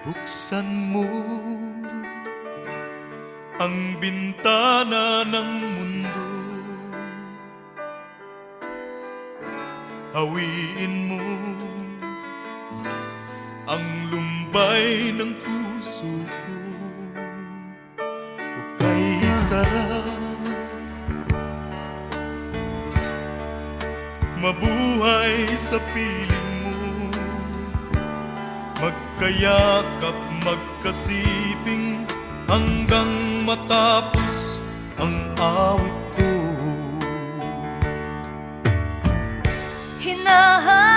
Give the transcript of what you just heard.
Buksan mo ang bintana ng mundo, hawiin mo ang lumbay ng puso ko. Hukay sarap, mabuhay sa piling mo, magkayakap, magkasiping hanggang matapos ang awit ko. Hinahanap